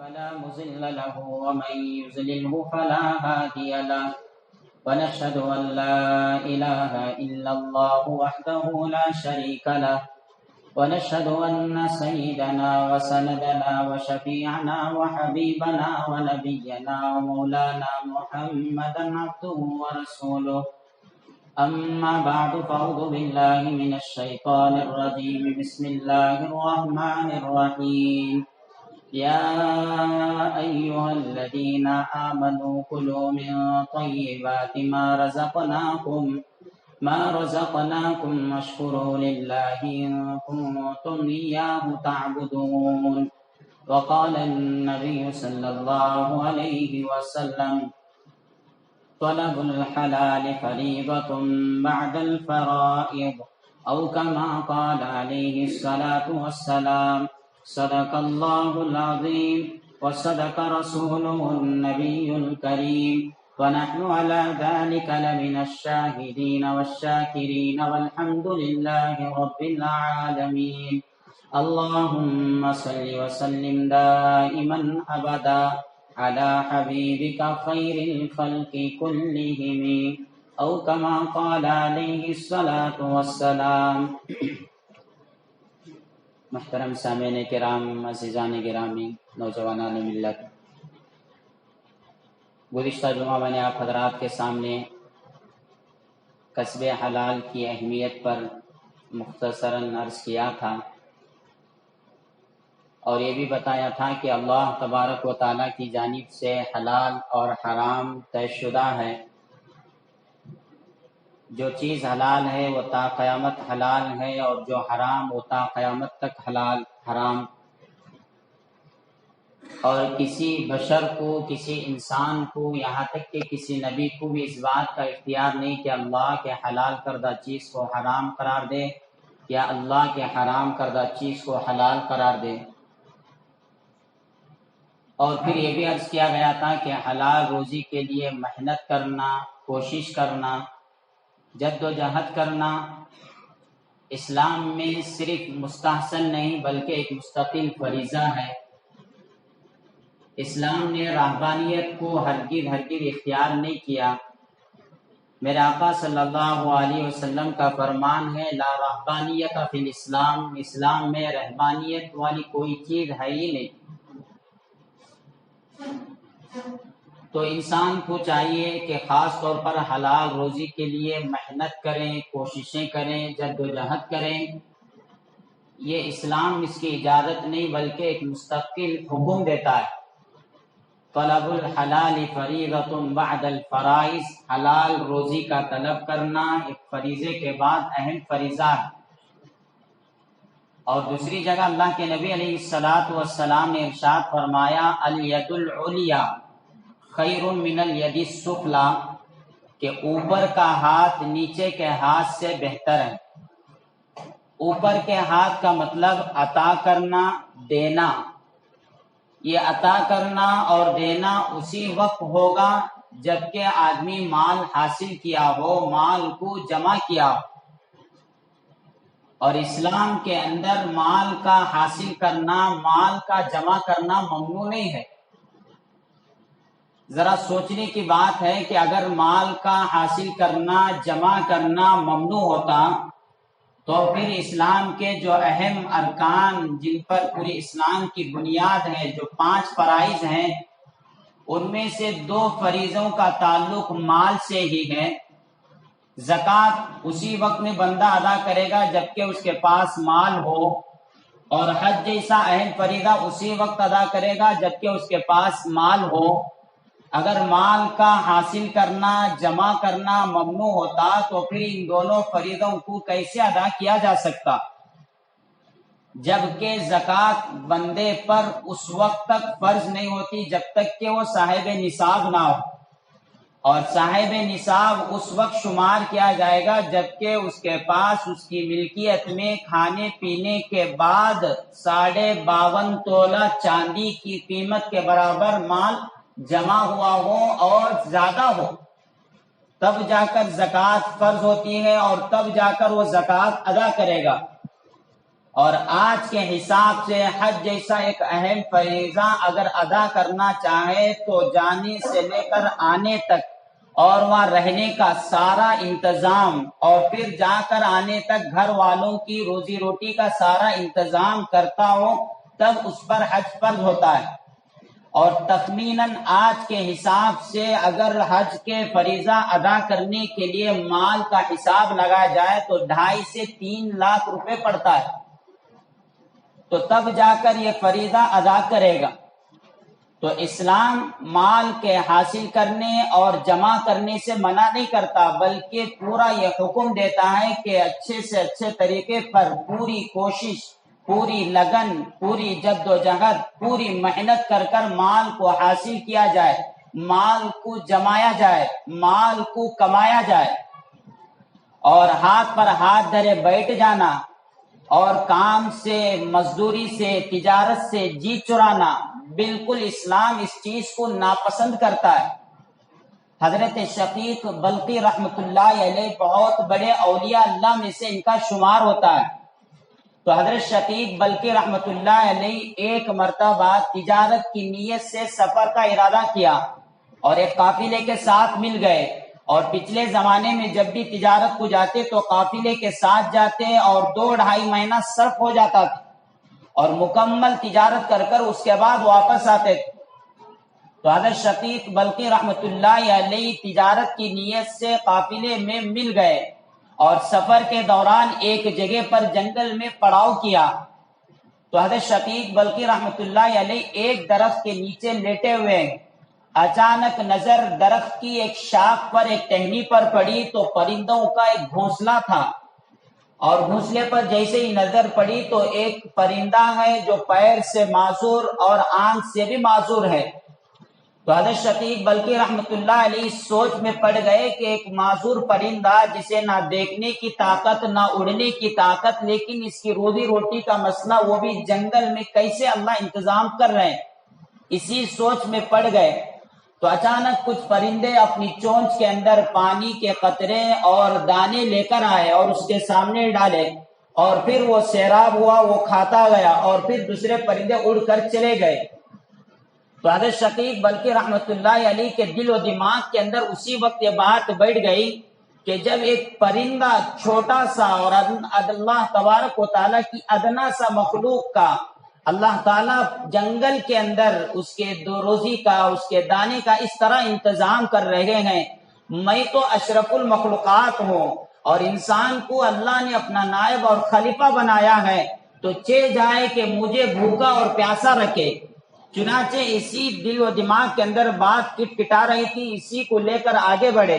فلا مضل له ومن يضلله فلا هادي له ونشهد أن لا إله إلا الله وحده لا شريك له ونشهد أن سيدنا وسندنا وشفيعنا وحبيبنا ونبينا ومولانا محمدا عبده ورسوله أما بعد فأعوذ بالله من الشيطان الرجيم بسم الله الرحمن الرحيم يا أيها الذين آمنوا كلوا من طيبات ما رزقناكم واشكروا لله إن كنتم إياه تعبدون. وقال النبي صلى الله عليه وسلم طلب الحلال فريضة بعد الفرائض أو كما قال عليه الصلاة والسلام. صدق الله العظيم وصدق رسوله النبي الكريم ونحن على ذلك لمن الشاهدين والشاكرين والحمد لله رب العالمين. اللهم صل وسلم دائما أبدا على حبيبك خير الخلق كلهم أو كما قال عليه الصلاة والسلام. محترم سامعین کرام، عزیزان گرامی، نوجوانان ملت، گزشتہ جمعہ میں نے آپ حضرات کے سامنے کسب حلال کی اہمیت پر مختصراً عرض کیا تھا اور یہ بھی بتایا تھا کہ اللہ تبارک و تعالیٰ کی جانب سے حلال اور حرام طے شدہ ہے. جو چیز حلال ہے وہ تا قیامت حلال ہے اور جو حرام وہ تا قیامت تک حرام. اور کسی بشر کو، کسی انسان کو، یہاں تک کہ کسی نبی کو بھی اس بات کا اختیار نہیں کہ اللہ کے حلال کردہ چیز کو حرام قرار دے یا اللہ کے حرام کردہ چیز کو حلال قرار دے. اور پھر یہ بھی عرض کیا گیا تھا کہ حلال روزی کے لیے محنت کرنا، کوشش کرنا، جد و جہد کرنا اسلام میں صرف مستحسن نہیں بلکہ ایک مستقل فریضہ ہے. اسلام نے رہبانیت کو ہرگز اختیار نہیں کیا. میرے آقا صلی اللہ علیہ وسلم کا فرمان ہے لا رہبانیت فی الاسلام، اسلام میں رہبانیت والی کوئی چیز ہے ہی نہیں. تو انسان کو چاہیے کہ خاص طور پر حلال روزی کے لیے محنت کریں، کوششیں کریں، جد و جہد کریں. یہ اسلام اس کی اجازت نہیں بلکہ ایک مستقل حکم دیتا ہے. طلب الحلال فریضۃ بعد الفرائض، حلال روزی کا طلب کرنا ایک فریضے کے بعد اہم فریضہ ہے. اور دوسری جگہ اللہ کے نبی علیہ السلام نے ارشاد فرمایا الید العلیٰ خیر من الید السفلی، کہ اوپر کا ہاتھ نیچے کے ہاتھ سے بہتر ہے. اوپر کے ہاتھ کا مطلب عطا کرنا، دینا. یہ عطا کرنا اور دینا اسی وقت ہوگا جبکہ آدمی مال حاصل کیا ہو، مال کو جمع کیا ہو. اور اسلام کے اندر مال کا حاصل کرنا، مال کا جمع کرنا ممنوع نہیں ہے. ذرا سوچنے کی بات ہے کہ اگر مال کا حاصل کرنا، جمع کرنا ممنوع ہوتا تو پھر اسلام کے جو اہم ارکان جن پر پوری اسلام کی بنیاد ہے، جو 5 فرائض ہیں، ان میں سے 2 فریضوں کا تعلق مال سے ہی ہے. زکوٰۃ اسی وقت میں بندہ ادا کرے گا جبکہ اس کے پاس مال ہو، اور حج جیسا اہم فریضہ اسی وقت ادا کرے گا جبکہ اس کے پاس مال ہو. اگر مال کا حاصل کرنا، جمع کرنا ممنوع ہوتا تو پھر ان دونوں فریضوں کو کیسے ادا کیا جا سکتا؟ جبکہ زکوٰۃ بندے پر اس وقت تک فرض نہیں ہوتی جب تک کہ وہ صاحب نصاب نہ ہو، اور صاحب نصاب اس وقت شمار کیا جائے گا جبکہ اس کے پاس اس کی ملکیت میں کھانے پینے کے بعد 52.5 تولہ چاندی کی قیمت کے برابر مال جمع ہوا ہو اور زیادہ ہو. تب جا کر زکوٰۃ فرض ہوتی ہے اور تب جا کر وہ زکوٰۃ ادا کرے گا. اور آج کے حساب سے حج جیسا ایک اہم فریضہ اگر ادا کرنا چاہے تو جانے سے لے کر آنے تک اور وہاں رہنے کا سارا انتظام اور پھر جا کر آنے تک گھر والوں کی روزی روٹی کا سارا انتظام کرتا ہو تب اس پر حج فرض ہوتا ہے۔ اور تخمیناً آج کے حساب سے اگر حج کے فریضہ ادا کرنے کے لیے مال کا حساب لگایا جائے تو 2.5 سے 3 لاکھ روپے پڑتا ہے، تو تب جا کر یہ فریضہ ادا کرے گا۔ تو اسلام مال کے حاصل کرنے اور جمع کرنے سے منع نہیں کرتا، بلکہ پورا یہ حکم دیتا ہے کہ اچھے سے اچھے طریقے پر پوری کوشش، پوری لگن، پوری جد و جہد، پوری محنت کر کر مال کو حاصل کیا جائے، مال کو جمایا جائے، مال کو کمایا جائے۔ اور ہاتھ پر ہاتھ دھرے بیٹھ جانا اور کام سے، مزدوری سے، تجارت سے جی چرانا، بالکل اسلام اس چیز کو ناپسند کرتا ہے۔ حضرت شقیق بلخی رحمت اللہ علیہ بہت بڑے اولیاء اللہ میں سے ان کا شمار ہوتا ہے۔ تو حضرت شقیق بلخی رحمت اللہ علیہ ایک مرتبہ تجارت کی نیت سے سفر کا ارادہ کیا اور ایک قافلے کے ساتھ مل گئے، اور پچھلے زمانے میں جب بھی تجارت کو جاتے تو قافلے کے ساتھ جاتے اور 2-2.5 مہینہ صرف ہو جاتا تھا اور مکمل تجارت کر کر اس کے بعد واپس آتے تھے۔ تو حضرت شقیق بلخی رحمت اللہ علیہ تجارت کی نیت سے قافلے میں مل گئے اور سفر کے دوران ایک جگہ پر جنگل میں پڑاؤ کیا۔ تو حضرت شقیق بلخی رحمت اللہ علیہ ایک درخت کے نیچے لیٹے ہوئے، اچانک نظر درخت کی ایک شاخ پر، ایک ٹہنی پر پڑی تو پرندوں کا ایک گھونسلہ تھا، اور گھونسلے پر جیسے ہی نظر پڑی تو ایک پرندہ ہے جو پیر سے معذور اور آنکھ سے بھی معذور ہے۔ تو حضرت شقیق بلخی رحمت اللہ علیہ سوچ میں پڑ گئے کہ ایک معذور پرندہ جسے نہ دیکھنے کی طاقت نہ اڑنے کی طاقت، لیکن اس کی روزی روٹی کا مسئلہ وہ بھی جنگل میں کیسے اللہ انتظام کر رہے ہیں، اسی سوچ میں پڑ گئے۔ تو اچانک کچھ پرندے اپنی چونچ کے اندر پانی کے قطرے اور دانے لے کر آئے اور اس کے سامنے ڈالے، اور پھر وہ سیراب ہوا، وہ کھاتا گیا، اور پھر دوسرے پرندے اڑ کر چلے گئے۔ تو حضرت شقیق بلخی رحمت اللہ علیہ کے دل و دماغ کے اندر اسی وقت یہ بات بیٹھ گئی کہ جب ایک پرندہ چھوٹا سا اور اللہ تبارک و تعالیٰ کی ادنا سا مخلوق کا اللہ تعالیٰ جنگل کے اندر اس کے دو روزی کا، اس کے دانے کا اس طرح انتظام کر رہے ہیں، میں تو اشرف المخلوقات ہوں اور انسان کو اللہ نے اپنا نائب اور خلیفہ بنایا ہے، تو جائے کہ مجھے بھوکا اور پیاسا رکھے۔ چنانچہ اسی دل و دماغ کے اندر بات کٹا رہی تھی، اسی کو لے کر آگے بڑھے،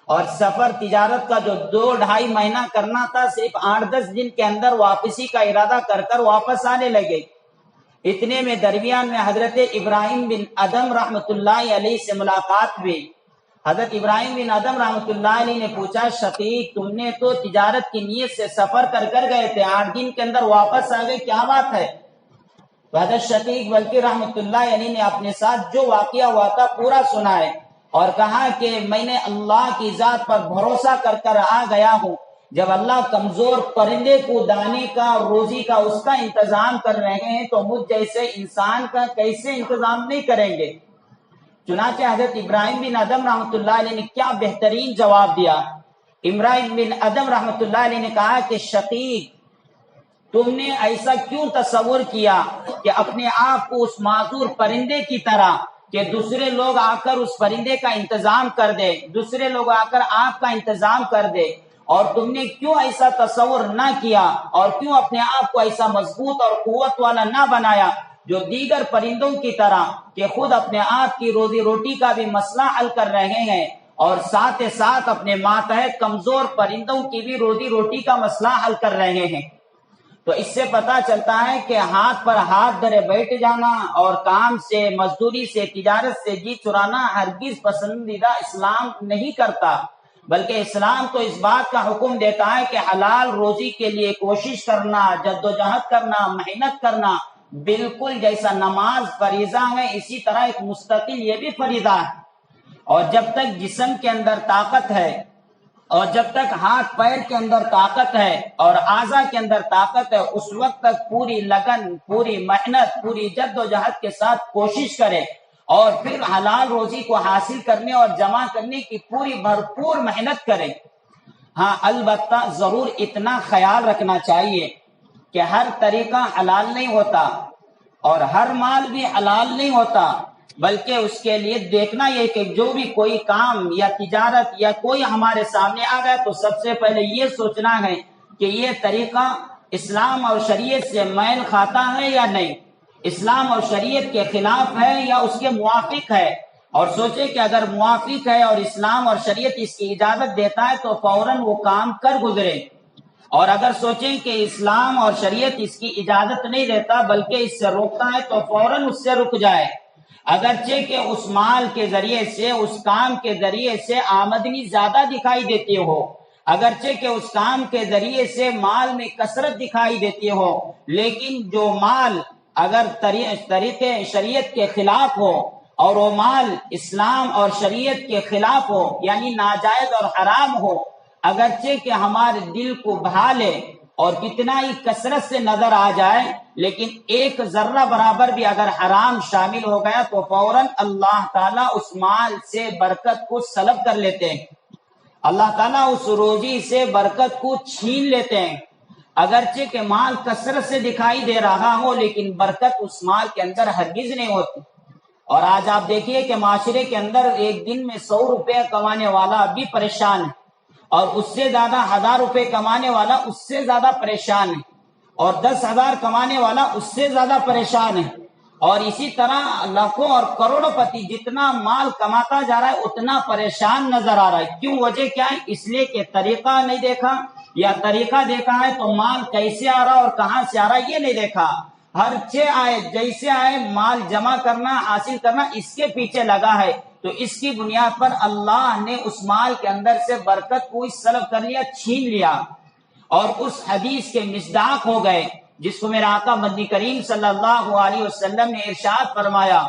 اور سفر تجارت کا جو 2-2.5 مہینہ کرنا تھا صرف 8-10 دن کے اندر واپسی کا ارادہ کر کر واپس آنے لگے۔ اتنے میں درمیان میں حضرت ابراہیم بن ادم رحمت اللہ علیہ سے ملاقات ہوئی۔ حضرت ابراہیم بن ادم رحمت اللہ علیہ نے پوچھا، شقیق تم نے تو تجارت کی نیت سے سفر کر گئے تھے، 8 دن کے اندر واپس آ گئے، کیا بات ہے؟ تو حضرت شقیق بلخی رحمت اللہ علیہ نے اپنے ساتھ جو واقعہ ہوا تھا پورا سنائے اور کہا کہ میں نے اللہ کی ذات پر بھروسہ کر کر آ گیا ہوں، جب اللہ کمزور پرندے کو دانے کا، روزی کا، اس کا انتظام کر رہے ہیں تو مجھ جیسے انسان کا کیسے انتظام نہیں کریں گے؟ چنانچہ حضرت ابراہیم بن ادم رحمت اللہ علیہ نے کیا بہترین جواب دیا۔ ابراہیم بن ادم رحمت اللہ علیہ نے کہا کہ شقیق تم نے ایسا کیوں تصور کیا کہ اپنے آپ کو اس معذور پرندے کی طرح کہ دوسرے لوگ آ کر اس پرندے کا انتظام کر دے، دوسرے لوگ آ کر آپ کا انتظام کر دے، اور تم نے کیوں ایسا تصور نہ کیا اور کیوں اپنے آپ کو ایسا مضبوط اور قوت والا نہ بنایا جو دیگر پرندوں کی طرح کہ خود اپنے آپ کی روزی روٹی کا بھی مسئلہ حل کر رہے ہیں اور ساتھ ساتھ اپنے ماتحت کمزور پرندوں کی بھی روزی روٹی کا مسئلہ حل کر رہے ہیں۔ تو اس سے پتا چلتا ہے کہ ہاتھ پر ہاتھ دھرے بیٹھ جانا اور کام سے، مزدوری سے، تجارت سے جی چرانا ہرگز پسندیدہ اسلام نہیں کرتا، بلکہ اسلام تو اس بات کا حکم دیتا ہے کہ حلال روزی کے لیے کوشش کرنا، جد و جہد کرنا، محنت کرنا، بالکل جیسا نماز فریضہ ہے اسی طرح ایک مستقل یہ بھی فریضہ ہے۔ اور جب تک جسم کے اندر طاقت ہے اور جب تک ہاتھ پیر کے اندر طاقت ہے اور اعضاء کے اندر طاقت ہے اس وقت تک پوری لگن، پوری محنت، پوری جد و جہد کے ساتھ کوشش کرے اور پھر حلال روزی کو حاصل کرنے اور جمع کرنے کی پوری بھرپور محنت کرے۔ ہاں البتہ ضرور اتنا خیال رکھنا چاہیے کہ ہر طریقہ حلال نہیں ہوتا اور ہر مال بھی حلال نہیں ہوتا، بلکہ اس کے لیے دیکھنا یہ کہ جو بھی کوئی کام یا تجارت یا کوئی ہمارے سامنے آ گیا تو سب سے پہلے یہ سوچنا ہے کہ یہ طریقہ اسلام اور شریعت سے میل کھاتا ہے یا نہیں، اسلام اور شریعت کے خلاف ہے یا اس کے موافق ہے، اور سوچے کہ اگر موافق ہے اور اسلام اور شریعت اس کی اجازت دیتا ہے تو فوراً وہ کام کر گزرے، اور اگر سوچیں کہ اسلام اور شریعت اس کی اجازت نہیں دیتا بلکہ اس سے روکتا ہے تو فوراً اس سے رک جائے، اگرچہ کہ اس مال کے ذریعے سے، اس کام کے ذریعے سے آمدنی زیادہ دکھائی دیتی ہو، اگرچہ کہ اس کام کے ذریعے سے مال میں کثرت دکھائی دیتی ہو، لیکن جو مال اگر طریقے شریعت کے خلاف ہو اور وہ مال اسلام اور شریعت کے خلاف ہو یعنی ناجائز اور حرام ہو، اگرچہ کہ ہمارے دل کو بھا لے اور کتنا ہی کثرت سے نظر آ جائے، لیکن ایک ذرہ برابر بھی اگر حرام شامل ہو گیا تو فوراً اللہ تعالیٰ اس مال سے برکت کو سلب کر لیتے ہیں، اللہ تعالیٰ اس روزی سے برکت کو چھین لیتے ہیں، اگرچہ کہ مال کثرت سے دکھائی دے رہا ہو لیکن برکت اس مال کے اندر ہرگز نہیں ہوتی۔ اور آج آپ دیکھیے کہ معاشرے کے اندر ایک دن میں 100 روپے کمانے والا بھی پریشان ہے، اور اس سے زیادہ 1000 روپے کمانے والا اس سے زیادہ پریشان ہے، اور 10,000 کمانے والا اس سے زیادہ پریشان ہے، اور اسی طرح لاکھوں اور کروڑوں پتی جتنا مال کماتا جا رہا ہے اتنا پریشان نظر آ رہا ہے۔ کیوں؟ وجہ کیا ہے؟ اس لیے کہ طریقہ نہیں دیکھا، یا طریقہ دیکھا ہے تو مال کیسے آ رہا اور کہاں سے آ رہا یہ نہیں دیکھا، ہر آئے جیسے آئے مال جمع کرنا، حاصل کرنا، اس کے پیچھے لگا ہے، تو اس کی بنیاد پر اللہ نے اس مال کے اندر سے برکت کو سلب کر لیا، چھین لیا، اور اس حدیث کے مصداق ہو گئے جس کو میرا آقا مدنی کریم صلی اللہ علیہ وسلم نے ارشاد فرمایا،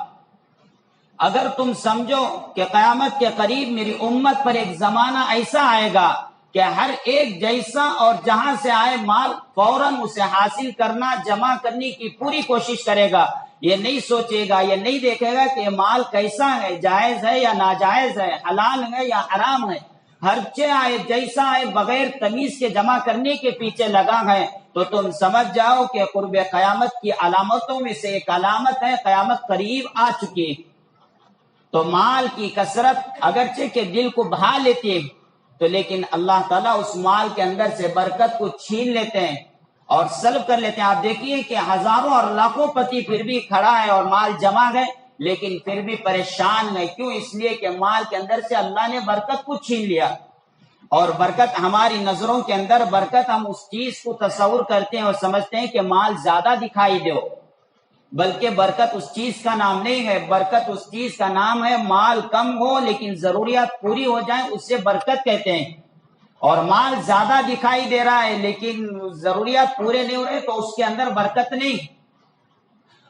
اگر تم سمجھو کہ قیامت کے قریب میری امت پر ایک زمانہ ایسا آئے گا کہ ہر ایک جیسا اور جہاں سے آئے مال فوراً اسے حاصل کرنا، جمع کرنے کی پوری کوشش کرے گا، یہ نہیں سوچے گا، یہ نہیں دیکھے گا کہ یہ مال کیسا ہے، جائز ہے یا ناجائز ہے، حلال ہے یا حرام ہے، ہر آئے جیسا آئے بغیر تمیز کے جمع کرنے کے پیچھے لگا ہے، تو تم سمجھ جاؤ کہ قرب قیامت کی علامتوں میں سے ایک علامت ہے، قیامت قریب آ چکی ہے۔ تو مال کی کثرت اگرچہ کہ دل کو بھا لیتی ہے تو لیکن اللہ تعالیٰ اس مال کے اندر سے برکت کو چھین لیتے ہیں اور سلب کر لیتے ہیں۔ آپ دیکھیے کہ ہزاروں اور لاکھوں پتی پھر بھی کھڑا ہے اور مال جمع ہے لیکن پھر بھی پریشان ہے، کیوں؟ اس لیے کہ مال کے اندر سے اللہ نے برکت کو چھین لیا، اور برکت ہماری نظروں کے اندر برکت ہم اس چیز کو تصور کرتے ہیں اور سمجھتے ہیں کہ مال زیادہ دکھائی دے، بلکہ برکت اس چیز کا نام نہیں ہے، برکت اس چیز کا نام ہے مال کم ہو لیکن ضروریات پوری ہو جائیں، اسے برکت کہتے ہیں، اور مال زیادہ دکھائی دے رہا ہے لیکن ضروریات پورے نہیں ہو رہے تو اس کے اندر برکت نہیں۔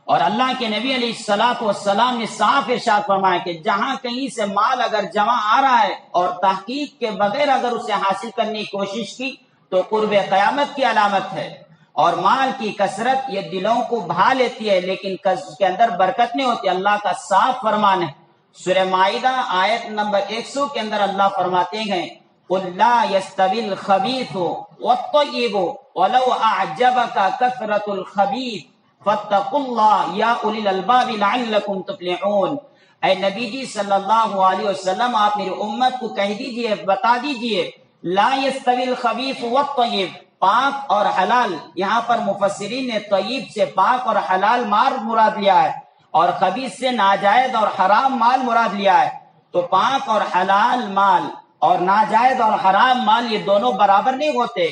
اور اللہ کے نبی علیہ الصلوۃ والسلام نے صاف ارشاد فرمایا کہ جہاں کہیں سے مال اگر جمع آ رہا ہے اور تحقیق کے بغیر اگر اسے حاصل کرنے کی کوشش کی تو قرب قیامت کی علامت ہے، اور مال کی کثرت یہ دلوں کو بھا لیتی ہے لیکن اس کے اندر برکت نہیں ہوتی۔ اللہ کا صاف فرمان ہے، سورہ مائدہ آیت نمبر 100 کے اندر اللہ فرماتے ہیں، قُلْ لَا يَسْتَوِي الْخَبِيثُ وَالطَّيِّبُ وَلَوْ أَعْجَبَكَ كَثْرَةُ الْخَبِيثِ فَاتَّقُوا اللَّهَ يَا أُولِي الْأَلْبَابِ لَعَلَّكُمْ تُفْلِحُونَ۔ اے نبی جی صلی اللہ علیہ وسلم، آپ میری امت کو کہہ دیجئے، بتا دیجئے، لا يستوي الخبيث والطيب، پاک اور حلال، یہاں پر مفسرین نے طیب سے پاک اور حلال مال مراد لیا ہے اور خبیث سے ناجائز اور حرام مال مراد لیا ہے، تو پاک اور حلال مال اور ناجائز اور حرام مال یہ دونوں برابر نہیں ہوتے۔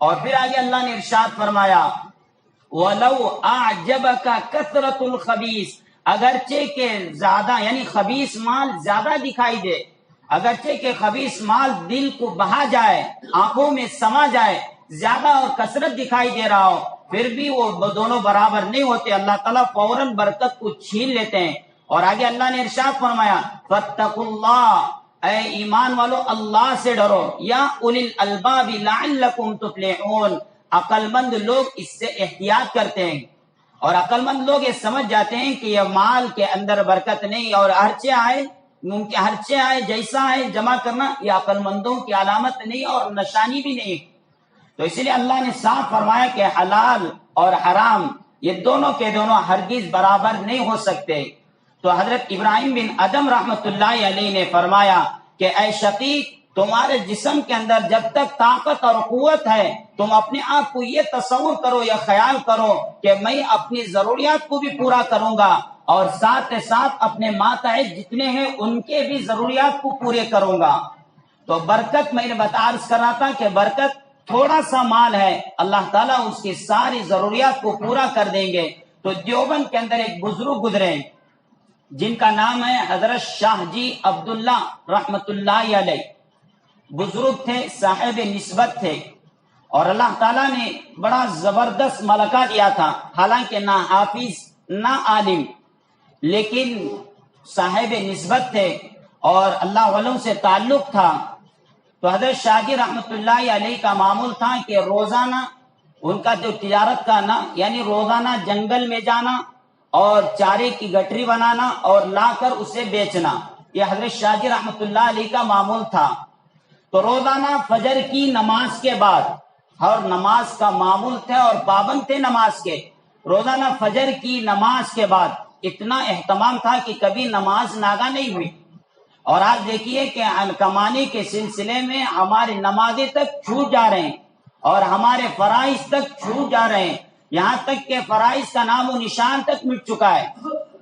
اور پھر آگے اللہ نے ارشاد فرمایا، وَلَوْ أَعْجَبَكَ كَثْرَةُ الْخَبِيثِ، اگرچہ کہ زیادہ یعنی خبیث مال زیادہ دکھائی دے، اگرچہ کہ خبیث مال دل کو بہا جائے، آنکھوں میں سما جائے، زیادہ اور کثرت دکھائی دے رہا ہو، پھر بھی وہ دونوں برابر نہیں ہوتے، اللہ تعالیٰ فوراً برکت کو چھین لیتے ہیں۔ اور آگے اللہ نے ارشاد فرمایا، فَاتَّقُوا اللَّهَ، اے ایمان والو اللہ سے ڈرو، یا اولی الالباب لعلکم تفلحون، عقل مند لوگ اس سے احتیاط کرتے ہیں، اور عقل مند لوگ یہ سمجھ جاتے ہیں کہ یہ مال کے اندر برکت نہیں، اور ہرچے آئے جیسا ہے جمع کرنا یہ عقل مندوں کی علامت نہیں اور نشانی بھی نہیں۔ تو اسی لیے اللہ نے صاف فرمایا کہ حلال اور حرام یہ دونوں کے دونوں ہرگز برابر نہیں ہو سکتے۔ تو حضرت ابراہیم بن ادم رحمت اللہ علیہ نے فرمایا کہ اے شقیق، تمہارے جسم کے اندر جب تک طاقت اور قوت ہے تم اپنے آپ کو یہ تصور کرو یا خیال کرو کہ میں اپنی ضروریات کو بھی پورا کروں گا اور ساتھ ساتھ اپنے ماتحت جتنے ہیں ان کے بھی ضروریات کو پورے کروں گا۔ تو برکت میں نے عرض کر رہا تھا کہ برکت تھوڑا سا مال ہے، اللہ تعالیٰ اس کی ساری ضروریات کو پورا کر دیں گے۔ تو دیوبند کے اندر ایک بزرگ گزرے جن کا نام ہے حضرت شاہ جی عبداللہ رحمت اللہ علیہ، بزرگ تھے، صاحب نسبت تھے، اور اللہ تعالیٰ نے بڑا زبردست ملکہ دیا تھا، حالانکہ نہ حافظ نہ عالم، لیکن صاحب نسبت تھے اور اللہ والوں سے تعلق تھا۔ تو حضرت شاہ جی رحمت اللہ علیہ کا معمول تھا کہ روزانہ ان کا جو تجارت کا نا، یعنی روزانہ جنگل میں جانا اور چارے کی گٹری بنانا اور لا کر اسے بیچنا، یہ حضرت شاہ جی رحمت اللہ علیہ کا معمول تھا۔ تو روزانہ فجر کی نماز کے بعد، اور نماز کا معمول تھے اور پابند تھے نماز کے، روزانہ فجر کی نماز کے بعد اتنا اہتمام تھا کہ کبھی نماز ناگا نہیں ہوئی۔ اور آج دیکھیے کہ کمانے کے سلسلے میں ہماری نمازیں تک چھوٹ جا رہے ہیں اور ہمارے فرائض تک چھوٹ جا رہے ہیں، یہاں تک کہ فرائض کا نام و نشان تک مٹ چکا ہے۔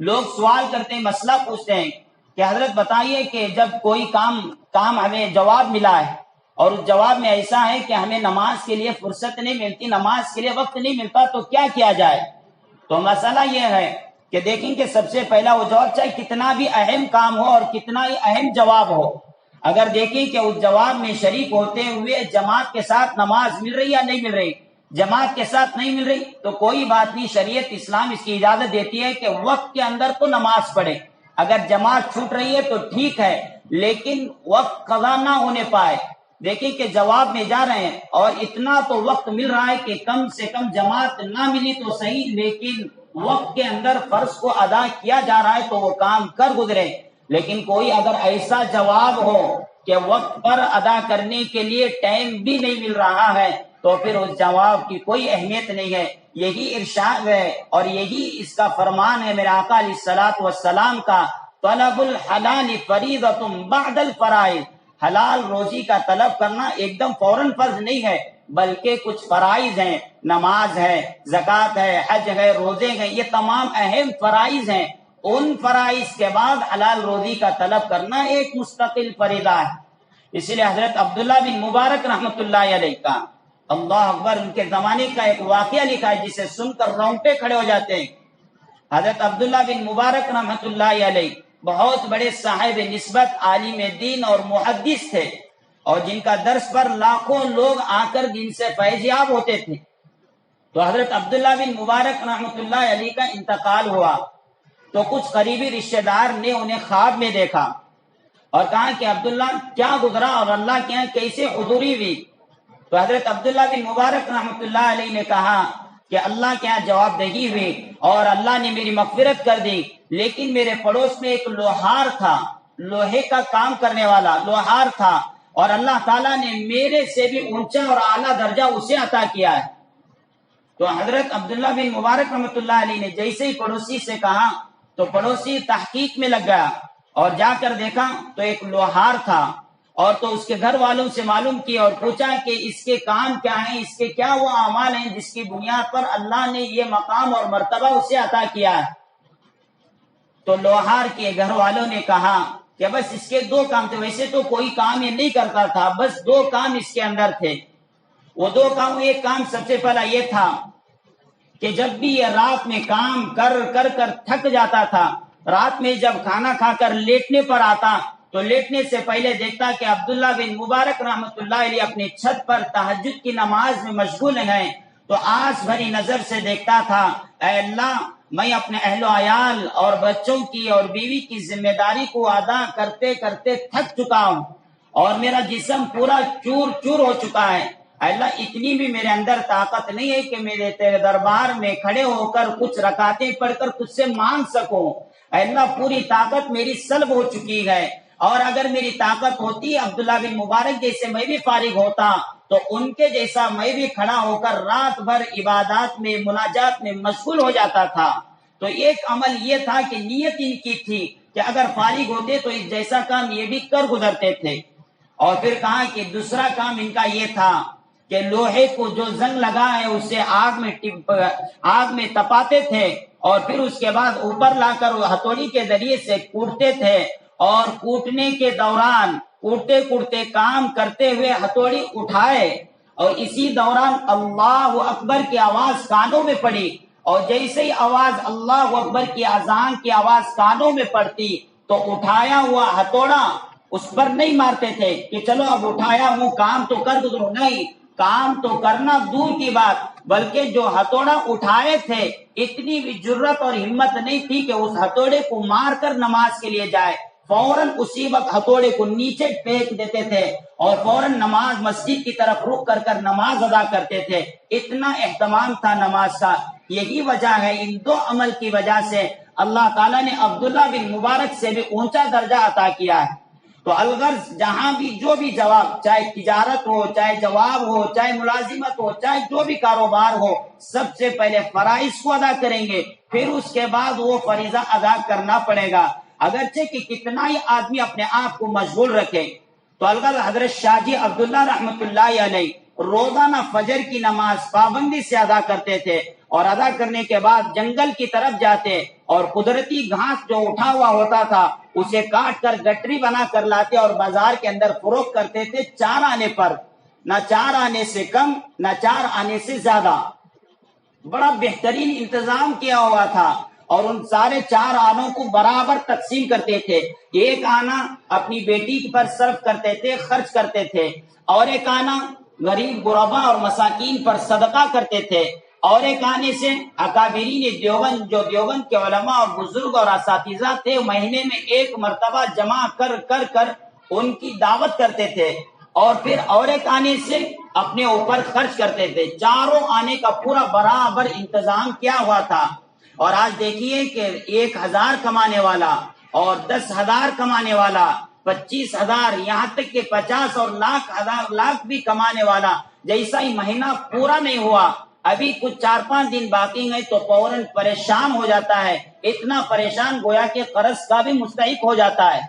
لوگ سوال کرتے ہیں، مسئلہ پوچھتے ہیں کہ حضرت بتائیے کہ جب کوئی کام ہمیں جواب ملا ہے اور اس جواب میں ایسا ہے کہ ہمیں نماز کے لیے فرصت نہیں ملتی، نماز کے لیے وقت نہیں ملتا، تو کیا کیا جائے؟ تو مسئلہ یہ ہے کہ دیکھیں کہ سب سے پہلا وہ جواب، چاہے کتنا بھی اہم کام ہو اور کتنا ہی اہم جواب ہو، اگر دیکھیں کہ اس جواب میں شریک ہوتے ہوئے جماعت کے ساتھ نماز مل رہی یا نہیں مل رہی، جماعت کے ساتھ نہیں مل رہی تو کوئی بات نہیں، شریعت اسلام اس کی اجازت دیتی ہے کہ وقت کے اندر تو نماز پڑھے، اگر جماعت چھوٹ رہی ہے تو ٹھیک ہے لیکن وقت قضا نہ ہونے پائے۔ دیکھیں کہ جواب میں جا رہے ہیں اور اتنا تو وقت مل رہا ہے کہ کم سے کم جماعت نہ ملی تو صحیح لیکن وقت کے اندر فرض کو ادا کیا جا رہا ہے تو وہ کام کر گزرے۔ لیکن کوئی اگر ایسا جواب ہو کہ وقت پر ادا کرنے کے لیے ٹائم بھی نہیں مل رہا ہے تو پھر اس جواب کی کوئی اہمیت نہیں ہے۔ یہی ارشاد ہے اور یہی اس کا فرمان ہے میرے آقا علیہ الصلوۃ والسلام کا، طلب الحلال فریضۃ بعد الفرائض، حلال روزی کا طلب کرنا ایک دم فوراً فرض نہیں ہے بلکہ کچھ فرائض ہیں، نماز ہے، زکوٰۃ ہے، حج ہے، روزے ہیں، یہ تمام اہم فرائض ہیں، ان فرائض کے بعد حلال روزی کا طلب کرنا ایک مستقل فریضہ ہے۔ اسی لیے حضرت عبداللہ بن مبارک رحمت اللہ علیہ کا، اللہ اکبر، ان کے زمانے کا ایک واقعہ لکھا ہے جسے سن کر رونگٹے کھڑے ہو جاتے ہیں۔ حضرت عبداللہ بن مبارک رحمت اللہ علیہ بہت بڑے صاحب نسبت، عالم دین اور محدث تھے، اور جن کا درس پر لاکھوں لوگ آ کر جن سے فیض یاب ہوتے تھے۔ تو حضرت عبداللہ بن مبارک رحمت اللہ علیہ کا انتقال ہوا تو کچھ قریبی رشتہ دار نے انہیں خواب میں دیکھا اور کہا کہ عبداللہ کیا گزرا اور اللہ کے یہاں کیسے حضوری ہوئی؟ تو حضرت عبداللہ بن مبارک رحمت اللہ علیہ نے کہا کہ اللہ کے یہاں جواب دہی ہوئی اور اللہ نے میری مغفرت کر دی، لیکن میرے پڑوس میں ایک لوہار تھا، لوہے کا کام کرنے والا لوہار تھا، اور اللہ تعالیٰ نے میرے سے بھی اونچا اور اعلیٰ درجہ اسے عطا کیا ہے۔ تو حضرت عبداللہ بن مبارک رحمت اللہ علیہ نے جیسے ہی پڑوسی سے کہا تو پڑوسی تحقیق میں لگ گیا اور جا کر دیکھا تو ایک لوہار تھا، اور تو اس کے گھر والوں سے معلوم کیا اور پوچھا کہ اس کے کام کیا ہیں، اس کے کیا وہ اعمال ہیں جس کی بنیاد پر اللہ نے یہ مقام اور مرتبہ اسے عطا کیا ہے۔ تو لوہار کے گھر والوں نے کہا کہ بس اس کے دو کام تھے، ویسے تو کوئی کام یہ نہیں کرتا تھا، بس دو کام اس کے اندر تھے۔ وہ دو کام، ایک کام سب سے پہلا یہ تھا کہ جب بھی یہ رات میں کام کر تھک جاتا تھا، رات میں جب کھانا کھا کر لیٹنے پر آتا تو لیٹنے سے پہلے دیکھتا کہ عبداللہ بن مبارک رحمت اللہ علیہ اپنی چھت پر تہجد کی نماز میں مشغول ہیں، تو آس بھری نظر سے دیکھتا تھا، اے اللہ میں اپنے اہل و عیال اور بچوں کی اور بیوی کی ذمہ داری کو ادا کرتے کرتے تھک چکا ہوں اور میرا جسم پورا چور چور ہو چکا ہے۔ اللہ اتنی بھی میرے اندر طاقت نہیں ہے کہ میرے تیرے دربار میں کھڑے ہو کر کچھ رکعتیں پڑھ کر تجھ سے مانگ سکوں۔ اللہ پوری طاقت میری سلب ہو چکی ہے، اور اگر میری طاقت ہوتی عبداللہ بن مبارک جیسے میں بھی فارغ ہوتا تو ان کے جیسا میں بھی کھڑا ہو کر رات بھر عبادات میں مناجات میں مشغول ہو جاتا تھا۔ تو ایک عمل یہ تھا کہ نیت ان کی تھی کہ اگر فارغ ہوتے تو اس جیسا کام یہ بھی کر گزرتے تھے۔ اور پھر کہا کہ دوسرا کام ان کا یہ تھا کہ لوہے کو جو زنگ لگا ہے اسے آگ میں تپاتے تھے، اور پھر اس کے بعد اوپر لا کر ہتھوڑی کے ذریعے سے کوٹتے تھے، اور کوٹنے کے دوران کوٹتے کوٹتے کام کرتے ہوئے ہتھوڑی اٹھائے، اور اسی دوران اللہ اکبر کی آواز کانوں میں پڑی، اور جیسے ہی آواز اللہ اکبر کی اذان کی آواز کانوں میں پڑتی تو اٹھایا ہوا ہتھوڑا اس پر نہیں مارتے تھے کہ چلو اب اٹھایا ہوں کام تو کر گزرو، نہیں، کام تو کرنا دور کی بات، بلکہ جو ہتھوڑا اٹھائے تھے اتنی بھی جرت اور ہمت نہیں تھی کہ اس ہتھوڑے کو مار کر نماز کے لیے جائے، فوراً اسی وقت ہتھوڑے کو نیچے پھینک دیتے تھے اور فوراً نماز مسجد کی طرف رخ کر کر نماز ادا کرتے تھے۔ اتنا اہتمام تھا نماز کا۔ یہی وجہ ہے، ان دو عمل کی وجہ سے اللہ تعالیٰ نے عبداللہ بن مبارک سے بھی اونچا درجہ عطا کیا ہے۔ تو الغرض جہاں بھی جو بھی جواب، چاہے تجارت ہو، چاہے جواب ہو، چاہے ملازمت ہو، چاہے جو بھی کاروبار ہو، سب سے پہلے فرائض کو ادا کریں گے، پھر اس کے بعد وہ فریضہ ادا کرنا پڑے گا، اگرچہ کہ کتنا ہی آدمی اپنے آپ کو مشغول رکھے۔ تو الغرض حضرت شاہ جی عبداللہ رحمت اللہ علیہ روزانہ فجر کی نماز پابندی سے ادا کرتے تھے، اور ادا کرنے کے بعد جنگل کی طرف جاتے اور قدرتی گھاس جو اٹھا ہوا ہوتا تھا اسے کاٹ کر گٹری بنا کر لاتے اور بازار کے اندر فروخت کرتے تھے، 4 آنے پر، نہ 4 آنے سے کم نہ 4 آنے سے زیادہ۔ بڑا بہترین انتظام کیا ہوا تھا، اور ان سارے 4 آنوں کو برابر تقسیم کرتے تھے۔ ایک آنا اپنی بیٹی پر صرف کرتے تھے، خرچ کرتے تھے، اور ایک آنا غریب غربا اور مساکین پر صدقہ کرتے تھے، اور ایک آنے سے اکابرین دیوبند، جو دیوبند کے علماء اور بزرگ اور اساتذہ تھے، مہینے میں 1 مرتبہ جمع کر کر ان کی دعوت کرتے تھے، اور پھر اور ایک آنے سے اپنے اوپر خرچ کرتے تھے۔ 4 آنے کا پورا برابر انتظام کیا ہوا تھا۔ اور آج دیکھیے کہ 1000 کمانے والا اور 10,000 کمانے والا، 25,000، یہاں تک کہ 50 اور لاکھ بھی کمانے والا، جیسا ہی مہینہ پورا نہیں ہوا، ابھی کچھ 4-5 دن باقی ہیں تو فوراً پریشان ہو جاتا ہے، اتنا پریشان گویا کہ قرض کا بھی مستحق ہو جاتا ہے،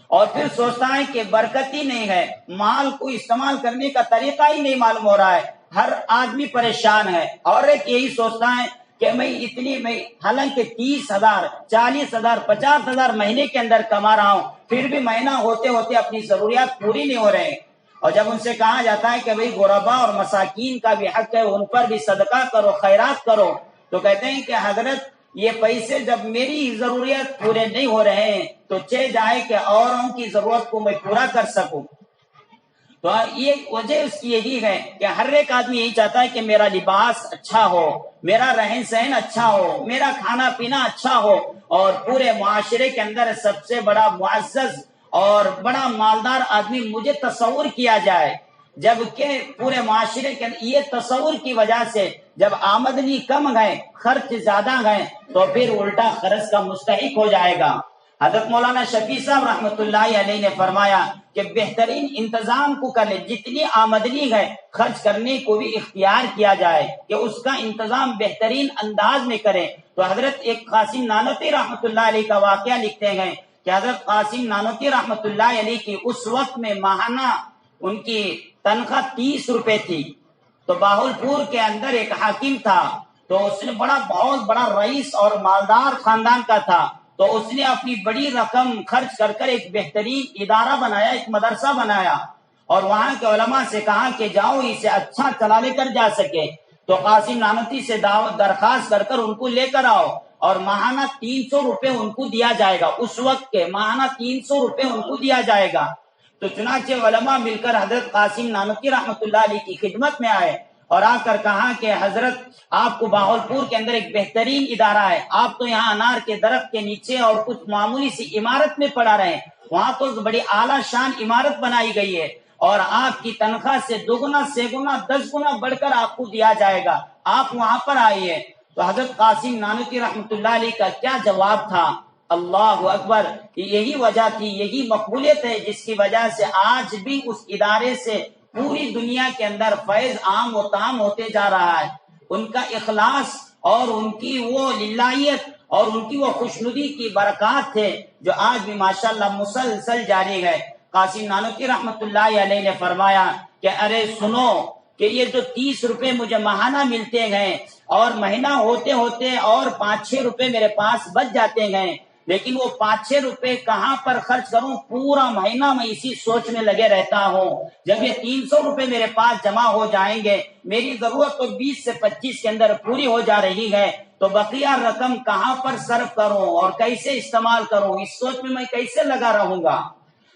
اور پھر سوچتا ہے کہ برکت ہی نہیں ہے، مال کو استعمال کرنے کا طریقہ ہی نہیں معلوم ہو رہا ہے، ہر آدمی پریشان ہے، اور ایک یہی سوچتا ہے کہ میں حالانکہ 30,000، 40,000، 50,000 مہینے کے اندر کما رہا ہوں، پھر بھی مہینہ ہوتے ہوتے اپنی ضروریات پوری نہیں ہو رہے ہیں۔ اور جب ان سے کہا جاتا ہے کہ بھئی غربا اور مساکین کا بھی حق ہے، ان پر بھی صدقہ کرو، خیرات کرو، تو کہتے ہیں کہ حضرت یہ پیسے جب میری ضروریات پورے نہیں ہو رہے ہیں تو چہ جائے کہ اوروں کی ضرورت کو میں پورا کر سکوں۔ تو یہ وجہ اس کی یہی ہے کہ ہر ایک آدمی یہی چاہتا ہے کہ میرا لباس اچھا ہو، میرا رہن سہن اچھا ہو، میرا کھانا پینا اچھا ہو، اور پورے معاشرے کے اندر سب سے بڑا معزز اور بڑا مالدار آدمی مجھے تصور کیا جائے، جبکہ پورے معاشرے کے یہ تصور کی وجہ سے جب آمدنی کم ہے، خرچ زیادہ ہے، تو پھر الٹا قرض کا مستحق ہو جائے گا۔ حضرت مولانا شفیع صاحب رحمت اللہ علیہ نے فرمایا کہ بہترین انتظام کو کر لے، جتنی آمدنی ہے خرچ کرنے کو بھی اختیار کیا جائے کہ اس کا انتظام بہترین انداز میں کرے۔ تو حضرت ایک قاسم نانوتوی رحمت اللہ علیہ کا واقعہ لکھتے ہیں کہ حضرت قاسم نانوتوی رحمت اللہ علیہ کی اس وقت میں ماہانہ ان کی تنخواہ 30 روپے تھی۔ تو باہلپور کے اندر ایک حاکم تھا، تو اس نے بہت بڑا رئیس اور مالدار خاندان کا تھا، تو اس نے اپنی بڑی رقم خرچ کر ایک بہترین ادارہ بنایا، ایک مدرسہ بنایا، اور وہاں کے علماء سے کہا کہ جاؤ اسے اچھا چلا لے کر جا سکے۔ تو قاسم نانوتوی سے درخواست کر ان کو لے کر آؤ، اور ماہانہ 300 روپے ان کو دیا جائے گا، اس وقت کے ماہانہ 300 روپے ان کو دیا جائے گا۔ تو چنانچہ علماء مل کر حضرت قاسم نانوتوی رحمت اللہ علیہ کی خدمت میں آئے، اور آ کر کہا کہ حضرت آپ کو باہولپور کے اندر ایک بہترین ادارہ ہے، آپ تو یہاں انار کے درخت کے نیچے اور کچھ معمولی سی عمارت میں پڑھا رہے ہیں، وہاں تو بڑی اعلیٰ شان عمارت بنائی گئی ہے اور آپ کی تنخواہ سے 2 گنا 6 گنا 10 گنا بڑھ کر آپ کو دیا جائے گا، آپ وہاں پر آئیے۔ تو حضرت قاسم نانوتوی رحمۃ اللہ علیہ کا کیا جواب تھا؟ اللہ اکبر! یہی وجہ تھی، یہی مقبولیت ہے جس کی وجہ سے آج بھی اس ادارے سے پوری دنیا کے اندر فیض عام و تام ہوتے جا رہا ہے۔ ان کا اخلاص اور ان کی وہ للہیت اور ان کی وہ خوشنودی کی برکات تھے جو آج بھی ماشاءاللہ مسلسل جاری ہے۔ قاسم نانوتوی رحمۃ اللہ علیہ نے فرمایا کہ ارے سنو کہ یہ جو 30 روپے مجھے ماہانہ ملتے ہیں اور مہینہ ہوتے ہوتے اور 5-6 روپے میرے پاس بچ جاتے ہیں، لیکن وہ 5-6 روپے کہاں پر خرچ کروں؟ پورا مہینہ میں اسی سوچ میں لگے رہتا ہوں۔ جب یہ 300 روپے میرے پاس جمع ہو جائیں گے، میری ضرورت تو 20 سے 25 کے اندر پوری ہو جا رہی ہے، تو بقیہ رقم کہاں پر صرف کروں اور کیسے استعمال کروں؟ اس سوچ میں کیسے لگا رہوں گا؟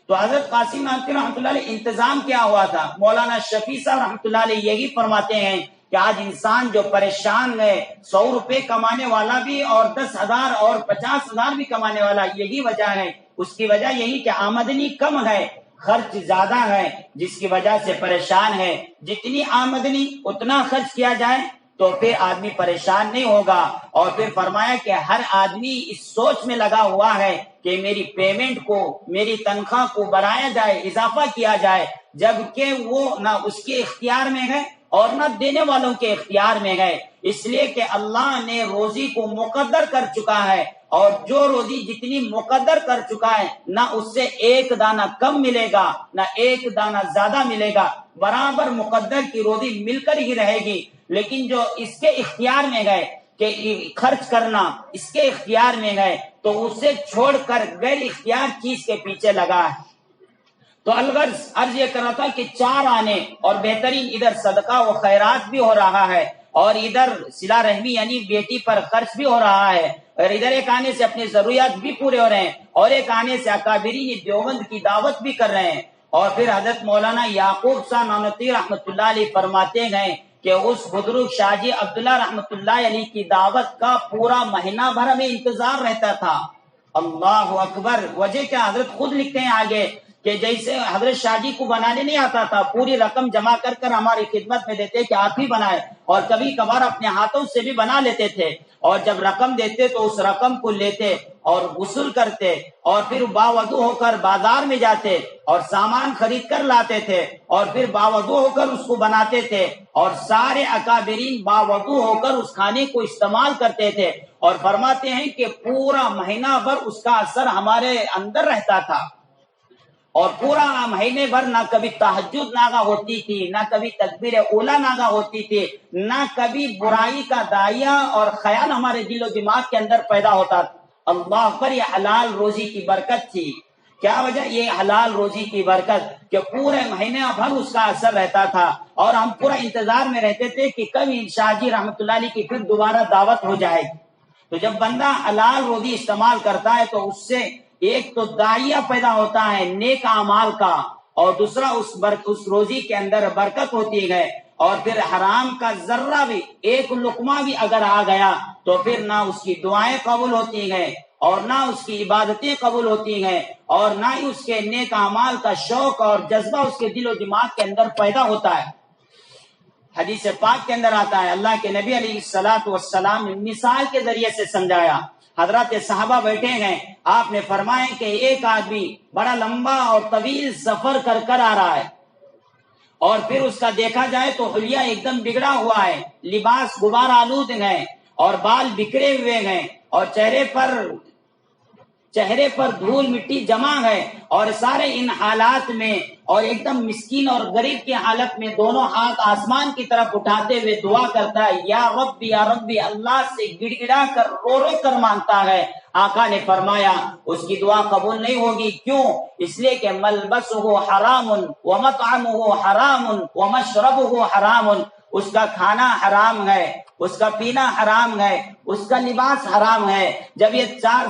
تو حضرت قاسم نانوتوی رحمۃ اللہ علیہ انتظام کیا ہوا تھا؟ مولانا شفیع صاحب رحمۃ اللہ علیہ یہی فرماتے ہیں کہ آج انسان جو پریشان ہے، 100 روپے کمانے والا بھی اور 10,000 اور 50,000 بھی کمانے والا، یہی وجہ ہے، اس کی وجہ یہی کہ آمدنی کم ہے، خرچ زیادہ ہے، جس کی وجہ سے پریشان ہے۔ جتنی آمدنی اتنا خرچ کیا جائے تو پھر آدمی پریشان نہیں ہوگا۔ اور پھر فرمایا کہ ہر آدمی اس سوچ میں لگا ہوا ہے کہ میری پیمنٹ کو، میری تنخواہ کو بڑھایا جائے، اضافہ کیا جائے، جبکہ وہ نہ اس کے اختیار میں ہے اور نہ دینے والوں کے اختیار میں ہے، اس لیے کہ اللہ نے روزی کو مقدر کر چکا ہے، اور جو روزی جتنی مقدر کر چکا ہے نہ اس سے ایک دانہ کم ملے گا نہ ایک دانہ زیادہ ملے گا، برابر مقدر کی روزی مل کر ہی رہے گی۔ لیکن جو اس کے اختیار میں گئے کہ خرچ کرنا اس کے اختیار میں گئے تو اسے چھوڑ کر غیر اختیار چیز کے پیچھے لگا ہے۔ تو الغرض عرض یہ کر رہا تھا کہ 4 آنے اور بہترین ادھر صدقہ و خیرات بھی ہو رہا ہے، اور ادھر صلہ رحمی یعنی بیٹی پر خرچ بھی ہو رہا ہے، اور ادھر ایک آنے سے اپنے ضروریات بھی پورے ہو رہے ہیں، اور ایک آنے سے اکابرین دیوبند کی دعوت بھی کر رہے ہیں۔ اور پھر حضرت مولانا یعقوب صاحب نانوتوی رحمۃ اللہ علیہ فرماتے گئے کہ اس بزرگ شاہ جی عبداللہ رحمۃ اللہ علیہ کی دعوت کا پورا مہینہ بھر ہمیں انتظار رہتا تھا۔ اللہ اکبر! وجہ کیا؟ حضرت خود لکھتے ہیں آگے کہ جیسے حضرت شاہ جی کو بنانے نہیں آتا تھا، پوری رقم جمع کر کر ہماری خدمت میں دیتے کہ آپ ہی بنائے، اور کبھی کبھار اپنے ہاتھوں سے بھی بنا لیتے تھے، اور جب رقم دیتے تو اس رقم کو لیتے اور وصول کرتے، اور پھر باوضو ہو کر بازار میں جاتے اور سامان خرید کر لاتے تھے، اور پھر باوضو ہو کر اس کو بناتے تھے، اور سارے اکابرین باوضو ہو کر اس کھانے کو استعمال کرتے تھے، اور فرماتے ہیں کہ پورا مہینہ بھر اس کا اثر ہمارے اندر رہتا تھا، اور پورا مہینے بھر نہ کبھی تہجد ناغہ ہوتی تھی، نہ کبھی تکبیر اولیٰ ناغہ ہوتی تھی، نہ کبھی برائی کا داعیہ اور خیال ہمارے دل و دماغ کے اندر پیدا ہوتا تھا۔ اللہ پر یہ حلال روزی کی برکت تھی۔ کیا وجہ؟ یہ حلال روزی کی برکت کہ پورے مہینے بھر اس کا اثر رہتا تھا، اور ہم پورا انتظار میں رہتے تھے کہ کبھی شاہ جی رحمۃ اللہ علیہ کی پھر دوبارہ دعوت ہو جائے گی۔ تو جب بندہ حلال روزی استعمال کرتا ہے تو اس سے ایک تو داعیہ پیدا ہوتا ہے نیک اعمال کا، اور دوسرا اس روزی کے اندر برکت ہوتی ہے، اور پھر حرام کا ذرہ بھی، ایک لقمہ بھی اگر آ گیا تو پھر نہ اس کی دعائیں قبول ہوتی ہیں اور نہ اس کی عبادتیں قبول ہوتی ہیں، اور نہ ہی اس کے نیک اعمال کا شوق اور جذبہ اس کے دل و دماغ کے اندر پیدا ہوتا ہے۔ حدیث پاک کے اندر آتا ہے، اللہ کے نبی علیہ الصلوۃ والسلام نے مثال کے ذریعے سے سمجھایا۔ حضرات صحابہ بیٹھے ہیں، آپ نے فرمایا کہ ایک آدمی بڑا لمبا اور طویل سفر کر کر آ رہا ہے، اور پھر اس کا دیکھا جائے تو حلیہ ایک دم بگڑا ہوا ہے، لباس غبار آلود ہے، اور بال بکھرے ہوئے ہیں، اور چہرے پر دھول مٹی جمع ہے، اور سارے ان حالات میں اور ایک دم مسکین اور غریب کی حالت میں دونوں ہاتھ آسمان کی طرف اٹھاتے ہوئے دعا کرتا ہے، یا ربی یا ربی، اللہ سے گڑ گڑا کر رو رو کر مانگتا ہے۔ آقا نے فرمایا اس کی دعا قبول نہیں ہوگی۔ کیوں؟ اس لیے کہ ملبسہ حرام ومطعمہ حرام ومشربہ حرام، اس کا کھانا حرام ہے، اس کا پینا حرام ہے، اس کا لباس حرام ہے۔ جب یہ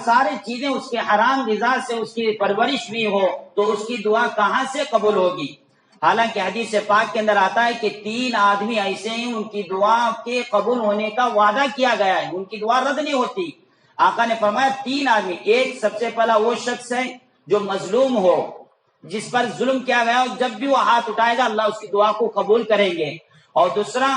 سارے چیزیں اس کے حرام غذا سے اس کی پرورش بھی ہو تو اس کی دعا کہاں سے قبول ہوگی؟ حالانکہ حدیث پاک کے اندر آتا ہے کہ 3 آدمی ایسے ہیں ان کی دعا کے قبول ہونے کا وعدہ کیا گیا ہے، ان کی دعا رد نہیں ہوتی۔ آقا نے فرمایا 3 آدمی، ایک سب سے پہلا وہ شخص ہے جو مظلوم ہو، جس پر ظلم کیا گیا ہو، جب بھی وہ ہاتھ اٹھائے گا اللہ اس کی دعا کو قبول کریں گے۔ اور دوسرا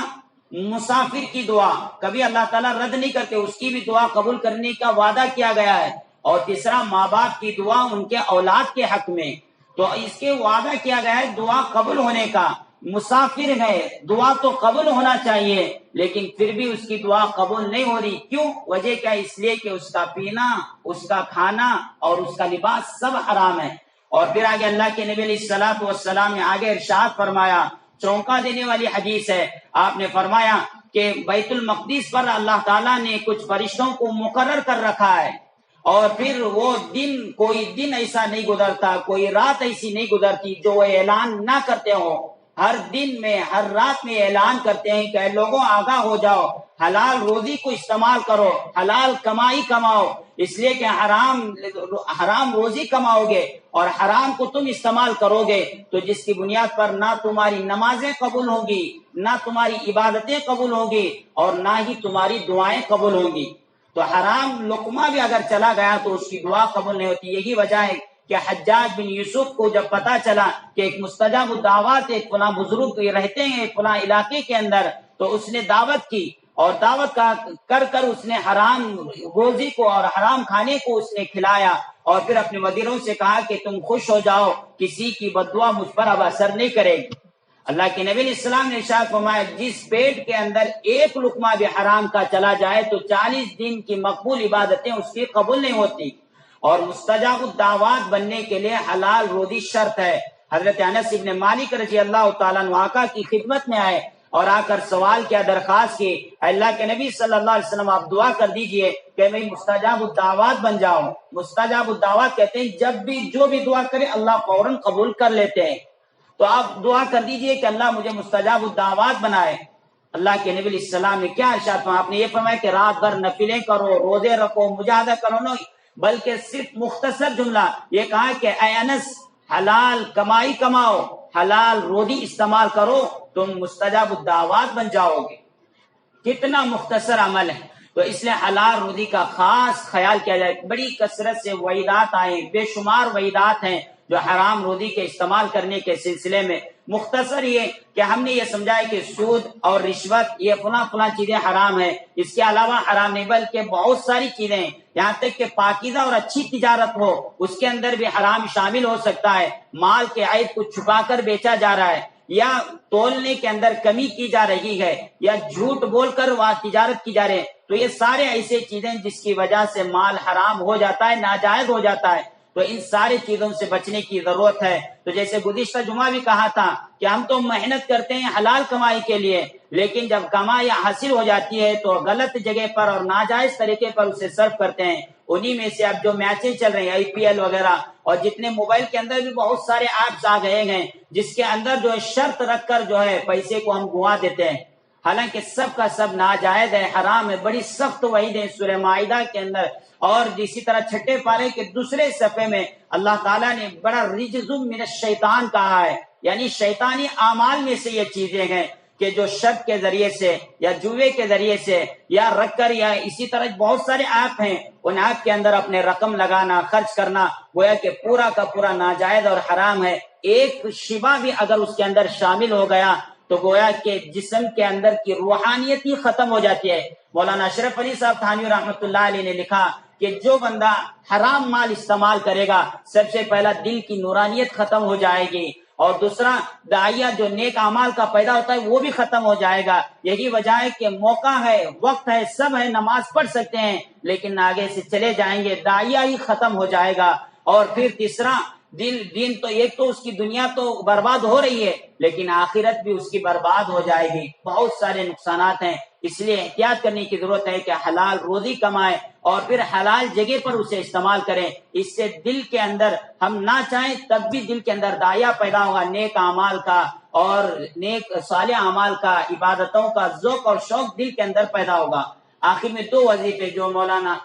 مسافر کی دعا کبھی اللہ تعالیٰ رد نہیں کرتے، اس کی بھی دعا قبول کرنے کا وعدہ کیا گیا ہے۔ اور تیسرا ماں باپ کی دعا ان کے اولاد کے حق میں، تو اس کے وعدہ کیا گیا ہے دعا قبول ہونے کا۔ مسافر ہے، دعا تو قبول ہونا چاہیے لیکن پھر بھی اس کی دعا قبول نہیں ہو رہی، کیوں؟ وجہ کیا؟ اس لیے کہ اس کا پینا، اس کا کھانا اور اس کا لباس سب حرام ہے۔ اور پھر آگے اللہ کے نبی علیہ الصلوۃ والسلام نے آگے ارشاد فرمایا، چونکا دینے والی حدیث ہے، آپ نے فرمایا کہ بیت المقدس پر اللہ تعالیٰ نے کچھ فرشتوں کو مقرر کر رکھا ہے، اور پھر وہ دن، کوئی دن ایسا نہیں گزرتا، کوئی رات ایسی نہیں گزرتی جو وہ اعلان نہ کرتے ہو۔ ہر دن میں، ہر رات میں اعلان کرتے ہیں کہ اے لوگوں آگاہ ہو جاؤ، حلال روزی کو استعمال کرو، حلال کمائی کماؤ، اس لیے کہ حرام روزی کماؤ گے اور حرام کو تم استعمال کرو گے تو جس کی بنیاد پر نہ تمہاری نمازیں قبول ہوں گی، نہ تمہاری عبادتیں قبول ہوں گی اور نہ ہی تمہاری دعائیں قبول ہوں گی۔ تو حرام لقمہ بھی اگر چلا گیا تو اس کی دعا قبول نہیں ہوتی۔ یہی وجہ ہے کہ حجاج بن یوسف کو جب پتا چلا کہ ایک مستجاب الدعوات ایک فلاں بزرگ رہتے ہیں فلاں علاقے کے اندر، تو اس نے دعوت کی، اور دعوت کر اس نے حرام روزی کو اور حرام کھانے کو اس نے کھلایا، اور پھر اپنے وزیروں سے کہا کہ تم خوش ہو جاؤ، کسی کی بددعا مجھ پر اب اثر نہیں کرے گی۔ اللہ کے نبی علیہ السلام نے ارشاد فرمایا، جس پیٹ کے اندر ایک لقمہ بھی حرام کا چلا جائے تو 40 دن کی مقبول عبادتیں اس کی قبول نہیں ہوتی۔ اور مستجاب الدعوات بننے کے لیے حلال روزی شرط ہے۔ حضرت انس بن مالک رضی اللہ تعالیٰ عنہ آقا کی خدمت میں آئے اور آ کر سوال کیا، درخواست کی، اللہ کے نبی صلی اللہ علیہ وسلم آپ دعا کر دیجئے کہ میں مستجاب الدعوات بن جاؤں۔ مستجاب الدعوات کہتے ہیں جب بھی جو بھی دعا کرے اللہ فوراً قبول کر لیتے ہیں، تو آپ دعا کر دیجئے کہ اللہ مجھے مستجاب الدعوات بنائے۔ اللہ کے نبی علیہ السلام نے کیا ارشاد فرمایا؟ آپ نے یہ فرمایا کہ رات بھر نفلیں کرو، روزے رکھو، مجاہدہ کرو، نہیں، بلکہ صرف مختصر جملہ یہ کہا کہ اے انس حلال کمائی کماؤ، حلال روزی استعمال کرو، تم مستجاب الدعوات بن جاؤ گے۔ کتنا مختصر عمل ہے، تو اس لیے حلال روزی کا خاص خیال کیا جائے۔ بڑی کثرت سے وعیدات آئے، بے شمار وعیدات ہیں جو حرام روزی کے استعمال کرنے کے سلسلے میں۔ مختصر یہ کہ ہم نے یہ سمجھا ہے کہ سود اور رشوت یہ فلاں چیزیں حرام ہیں، اس کے علاوہ حرام نہیں، بلکہ بہت ساری چیزیں ہیں، یہاں تک کہ پاکیزہ اور اچھی تجارت ہو اس کے اندر بھی حرام شامل ہو سکتا ہے۔ مال کے عیب کو چھپا کر بیچا جا رہا ہے، یا تولنے کے اندر کمی کی جا رہی ہے، یا جھوٹ بول کر وہاں تجارت کی جا رہی ہے، تو یہ سارے ایسے چیزیں جس کی وجہ سے مال حرام ہو جاتا ہے، ناجائز ہو جاتا ہے، تو ان ساری چیزوں سے بچنے کی ضرورت ہے۔ تو جیسے گزشتہ جمعہ بھی کہا تھا کہ ہم تو محنت کرتے ہیں حلال کمائی کے لیے، لیکن جب کمائی حاصل ہو جاتی ہے تو غلط جگہ پر اور ناجائز طریقے پر اسے صرف کرتے ہیں۔ انہی میں سے اب جو میچیں چل رہی ہیں IPL وغیرہ، اور جتنے موبائل کے اندر بھی بہت سارے ایپس آ گئے ہیں جس کے اندر جو ہے شرط رکھ کر جو ہے پیسے کو ہم گوا دیتے ہیں، حالانکہ سب کا سب ناجائز ہے، حرام ہے۔ بڑی سخت وعید ہے سورہ مائدہ کے اندر، اور اسی طرح چھٹے پارے کے دوسرے صفحے میں اللہ تعالیٰ نے بڑا رجز من الشیطان کہا ہے، یعنی شیطانی اعمال میں سے یہ چیزیں ہیں کہ جو شرط کے ذریعے سے یا جوئے کے ذریعے سے یا رکھ کر، یا اسی طرح بہت سارے ایپ ہیں، ان ایپ کے اندر اپنے رقم لگانا، خرچ کرنا، گویا کہ پورا کا پورا ناجائز اور حرام ہے۔ ایک شبہ بھی اگر اس کے اندر شامل ہو گیا تو گویا کہ جسم کے اندر کی روحانیت ہی ختم ہو جاتی ہے۔ مولانا اشرف علی صاحب تھانوی رحمۃ اللہ علیہ نے لکھا کہ جو بندہ حرام مال استعمال کرے گا، سب سے پہلا دل کی نورانیت ختم ہو جائے گی، اور دوسرا داعیہ جو نیک اعمال کا پیدا ہوتا ہے وہ بھی ختم ہو جائے گا۔ یہی وجہ ہے کہ موقع ہے، وقت ہے، سب ہے، نماز پڑھ سکتے ہیں، لیکن آگے سے چلے جائیں گے، داعیہ ہی ختم ہو جائے گا۔ اور پھر تیسرا دین تو ایک تو اس کی دنیا تو برباد ہو رہی ہے، لیکن آخرت بھی اس کی برباد ہو جائے گی۔ بہت سارے نقصانات ہیں، اس لیے احتیاط کرنے کی ضرورت ہے کہ حلال روزی کمائیں اور پھر حلال جگہ پر اسے استعمال کریں۔ اس سے دل کے اندر ہم نہ چاہیں تب بھی دل کے اندر داعیہ پیدا ہوگا نیک اعمال کا، اور نیک صالح اعمال کا، عبادتوں کا ذوق اور شوق دل کے اندر پیدا ہوگا۔ آخر میں 2 وظیفے جو مولانا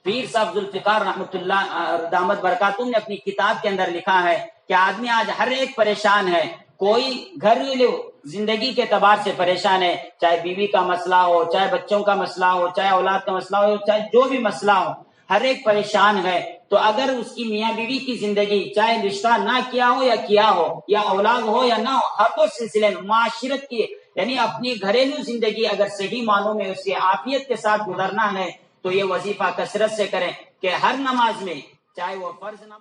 پیر صاحب ذوالفقار رحمۃ اللہ دامت برکاتہم نے اپنی کتاب کے اندر لکھا ہے کہ آدمی آج ہر ایک پریشان ہے. کوئی گھریلو زندگی کے اعتبار سے پریشان ہے، چاہے بیوی کا مسئلہ ہو، چاہے بچوں کا مسئلہ ہو، چاہے اولاد کا مسئلہ ہو، چاہے جو بھی مسئلہ ہو، ہر ایک پریشان ہے. تو اگر اس کی میاں بیوی کی زندگی چاہے رشتہ نہ کیا ہو یا کیا ہو، یا اولاد ہو یا نہ ہو، ہر دو سلسلے میں معاشرت کی یعنی اپنی گھریلو زندگی اگر صحیح معنوں میں اس کی عافیت کے ساتھ گزرنا ہے تو یہ وظیفہ کثرت سے کریں کہ ہر نماز میں، چاہے وہ فرض نماز